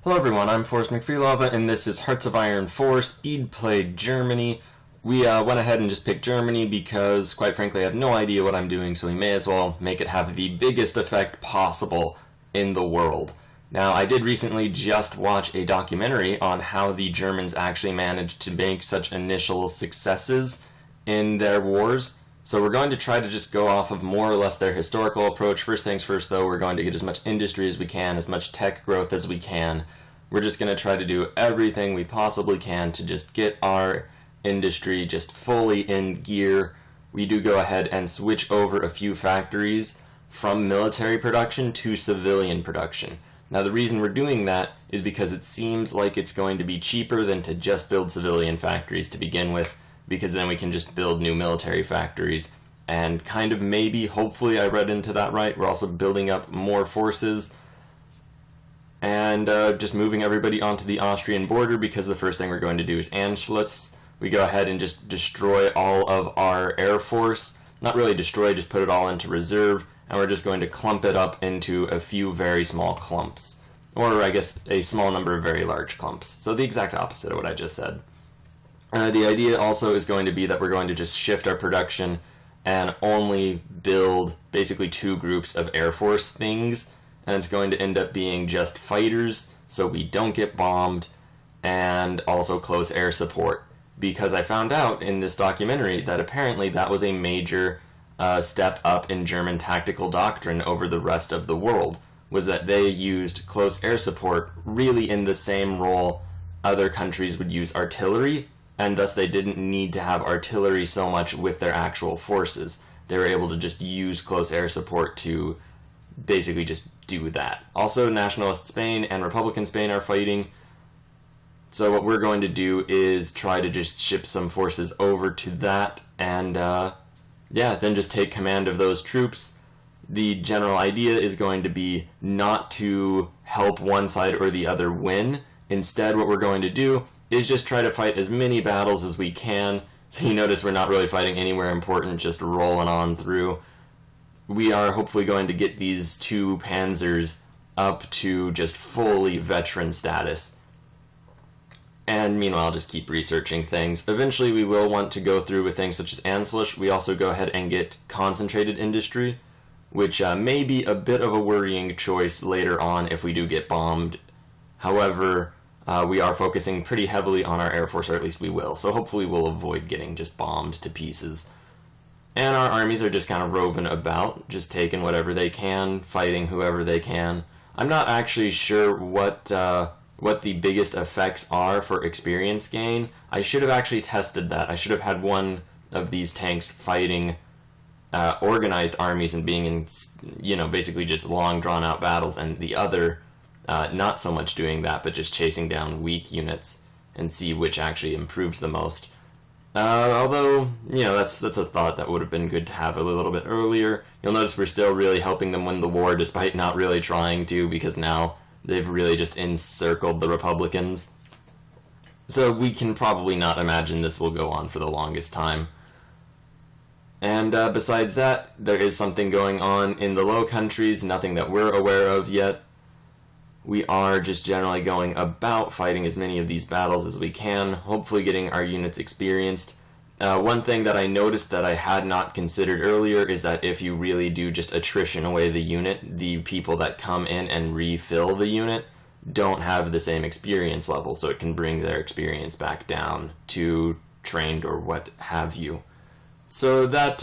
Hello everyone, I'm Forrest McFreelova, and this is Hearts of Iron 4 Speedplay Germany. We went ahead and just picked Germany because, quite frankly, I have no idea what I'm doing, so we may as well make it have the biggest effect possible in the world. Now, I did recently just watch a documentary on how the Germans actually managed to make such initial successes in their wars. So we're going to try to just go off of more or less their historical approach. First things first, though, we're going to get as much industry as we can, as much tech growth as we can. We're just going to try to do everything we possibly can to just get our industry just fully in gear. We do go ahead and switch over a few factories from military production to civilian production. Now, the reason we're doing that is because it seems like it's going to be cheaper than to just build civilian factories to begin with, because then we can just build new military factories. And kind of maybe, hopefully I read into that right, we're also building up more forces and just moving everybody onto the Austrian border, because the first thing we're going to do is Anschluss. We go ahead and just destroy all of our air force. Not really destroy, just put it all into reserve, and we're just going to clump it up into a few very small clumps. Or I guess a small number of very large clumps. So the exact opposite of what I just said. The idea also is going to be that we're going to just shift our production and only build basically two groups of Air Force things, and it's going to end up being just fighters so we don't get bombed, and also close air support, because I found out in this documentary that apparently that was a major step up in German tactical doctrine over the rest of the world, was that they used close air support really in the same role other countries would use artillery, and thus they didn't need to have artillery so much with their actual forces. They were able to just use close air support to basically just do that. Also, Nationalist Spain and Republican Spain are fighting, so what we're going to do is try to just ship some forces over to that, and then just take command of those troops. The general idea is going to be not to help one side or the other win. Instead, what we're going to do is just try to fight as many battles as we can. So you notice we're not really fighting anywhere important, just rolling on through. We are hopefully going to get these two panzers up to just fully veteran status. And meanwhile, just keep researching things. Eventually we will want to go through with things such as Anschluss. We also go ahead and get concentrated industry, which may be a bit of a worrying choice later on if we do get bombed. However, we are focusing pretty heavily on our Air Force, or at least we will, so hopefully we'll avoid getting just bombed to pieces. And our armies are just kind of roving about, just taking whatever they can, fighting whoever they can. I'm not actually sure what the biggest effects are for experience gain. I should have actually tested that. I should have had one of these tanks fighting organized armies and being in, basically just long drawn-out battles, and the other not so much doing that, but just chasing down weak units and see which actually improves the most. Although, that's a thought that would have been good to have a little bit earlier. You'll notice we're still really helping them win the war, despite not really trying to, because now they've really just encircled the Republicans. So we can probably not imagine this will go on for the longest time. And besides that, there is something going on in the Low Countries, nothing that we're aware of yet. We are just generally going about fighting as many of these battles as we can, hopefully getting our units experienced. One thing that I noticed that I had not considered earlier is that if you really do just attrition away the unit, the people that come in and refill the unit don't have the same experience level, so it can bring their experience back down to trained or what have you. So that,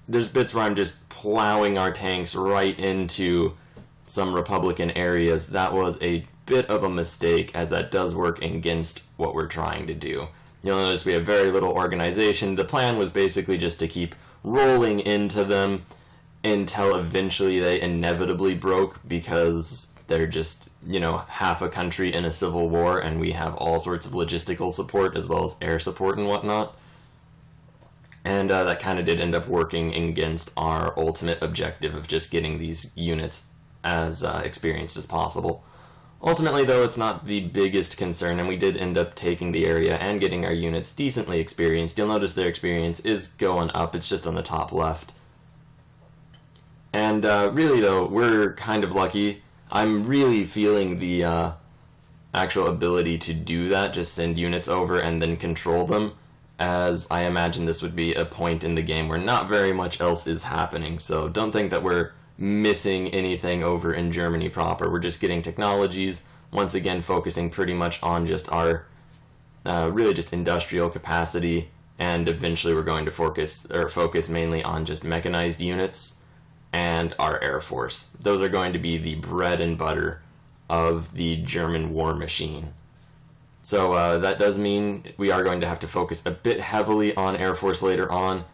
there's bits where I'm just plowing our tanks right into some Republican areas. That was a bit of a mistake, as that does work against what we're trying to do. You'll notice we have very little organization. The plan was basically just to keep rolling into them until eventually they inevitably broke, because they're just, half a country in a civil war, and we have all sorts of logistical support as well as air support and whatnot. And that kind of did end up working against our ultimate objective of just getting these units as experienced as possible. Ultimately, though, it's not the biggest concern, and we did end up taking the area and getting our units decently experienced. You'll notice their experience is going up, it's just on the top left. And really, though, we're kind of lucky. I'm really feeling the actual ability to do that, just send units over and then control them, as I imagine this would be a point in the game where not very much else is happening. So don't think that we're missing anything over in Germany proper. We're just getting technologies, once again focusing pretty much on just our really just industrial capacity, and eventually we're going to focus mainly on just mechanized units and our Air Force. Those are going to be the bread and butter of the German war machine. So that does mean we are going to have to focus a bit heavily on Air Force later on.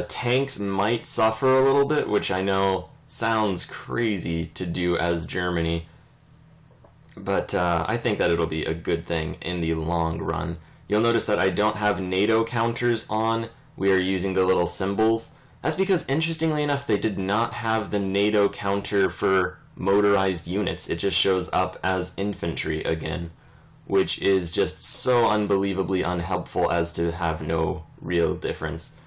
Tanks might suffer a little bit, which I know sounds crazy to do as Germany, but I think that it'll be a good thing in the long run. You'll notice that I don't have NATO counters on. We are using the little symbols. That's because, interestingly enough, they did not have the NATO counter for motorized units. It just shows up as infantry again, which is just so unbelievably unhelpful as to have no real difference.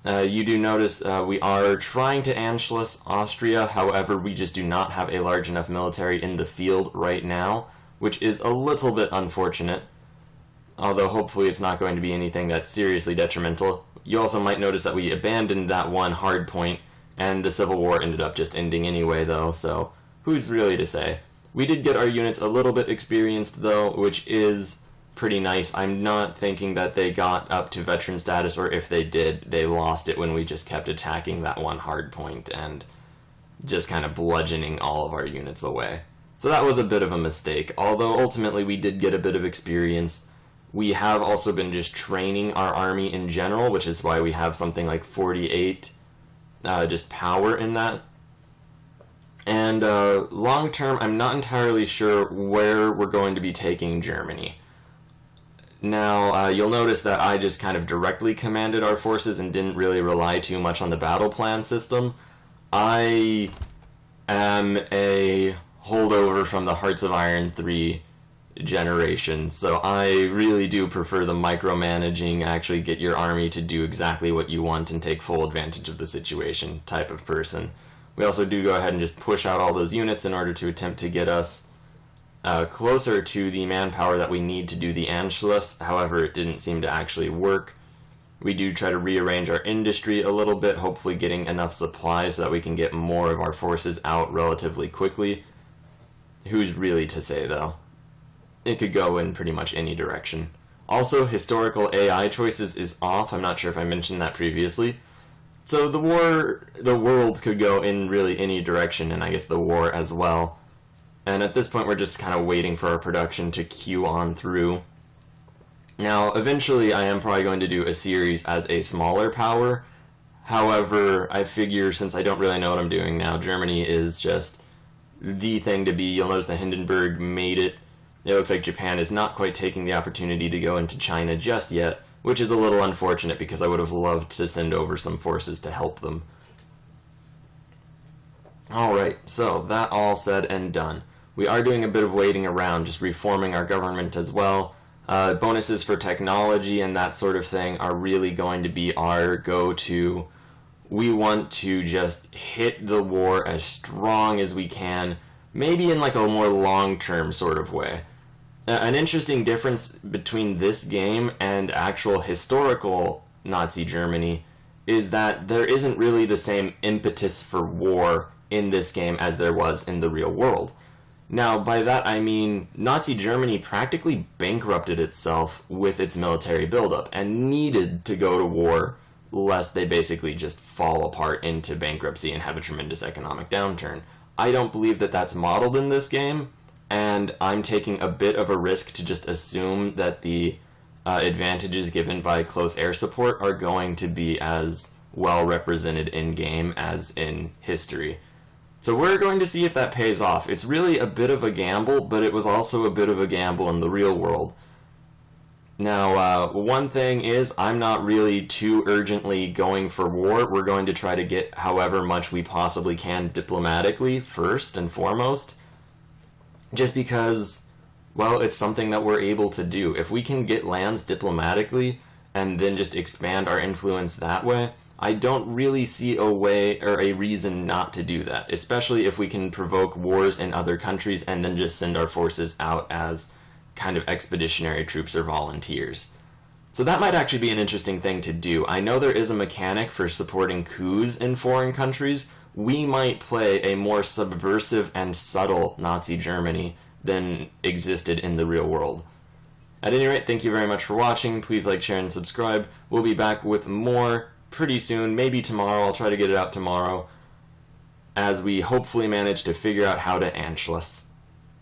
You do notice we are trying to Anschluss Austria, however, we just do not have a large enough military in the field right now, which is a little bit unfortunate, although hopefully it's not going to be anything that's seriously detrimental. You also might notice that we abandoned that one hard point, and the Civil War ended up just ending anyway, though, so who's really to say? We did get our units a little bit experienced, though, which is pretty nice. I'm not thinking that they got up to veteran status, or if they did, they lost it when we just kept attacking that one hard point and just kind of bludgeoning all of our units away. So that was a bit of a mistake, although ultimately we did get a bit of experience. We have also been just training our army in general, which is why we have something like 48 just power in that. And long term, I'm not entirely sure where we're going to be taking Germany. Now, you'll notice that I just kind of directly commanded our forces and didn't really rely too much on the battle plan system. I am a holdover from the Hearts of Iron 3 generation, so I really do prefer the micromanaging, actually get your army to do exactly what you want and take full advantage of the situation type of person. We also do go ahead and just push out all those units in order to attempt to get us closer to the manpower that we need to do the Anschluss. However, it didn't seem to actually work. We do try to rearrange our industry a little bit, hopefully getting enough supplies so that we can get more of our forces out relatively quickly. Who's really to say, though? It could go in pretty much any direction. Also, historical AI choices is off. I'm not sure if I mentioned that previously. So the world could go in really any direction, and I guess the war as well. And at this point, we're just kind of waiting for our production to queue on through. Now, eventually, I am probably going to do a series as a smaller power. However, I figure since I don't really know what I'm doing now, Germany is just the thing to be. You'll notice that Hindenburg made it. It looks like Japan is not quite taking the opportunity to go into China just yet, which is a little unfortunate because I would have loved to send over some forces to help them. Alright, so that all said and done. We are doing a bit of waiting around, just reforming our government as well. Bonuses for technology and that sort of thing are really going to be our go-to. We want to just hit the war as strong as we can, maybe in like a more long-term sort of way. An interesting difference between this game and actual historical Nazi Germany is that there isn't really the same impetus for war in this game as there was in the real world. Now, by that I mean Nazi Germany practically bankrupted itself with its military buildup and needed to go to war lest they basically just fall apart into bankruptcy and have a tremendous economic downturn. I don't believe that that's modeled in this game, and I'm taking a bit of a risk to just assume that the advantages given by close air support are going to be as well represented in-game as in history. So we're going to see if that pays off. It's really a bit of a gamble, but it was also a bit of a gamble in the real world. Now, one thing is, I'm not really too urgently going for war. We're going to try to get however much we possibly can diplomatically, first and foremost. Just because, well, it's something that we're able to do. If we can get lands diplomatically, and then just expand our influence that way, I don't really see a way or a reason not to do that, especially if we can provoke wars in other countries and then just send our forces out as kind of expeditionary troops or volunteers. So that might actually be an interesting thing to do. I know there is a mechanic for supporting coups in foreign countries. We might play a more subversive and subtle Nazi Germany than existed in the real world. At any rate, thank you very much for watching. Please like, share, and subscribe. We'll be back with more pretty soon, maybe tomorrow. I'll try to get it out tomorrow, as we hopefully manage to figure out how to Anschluss.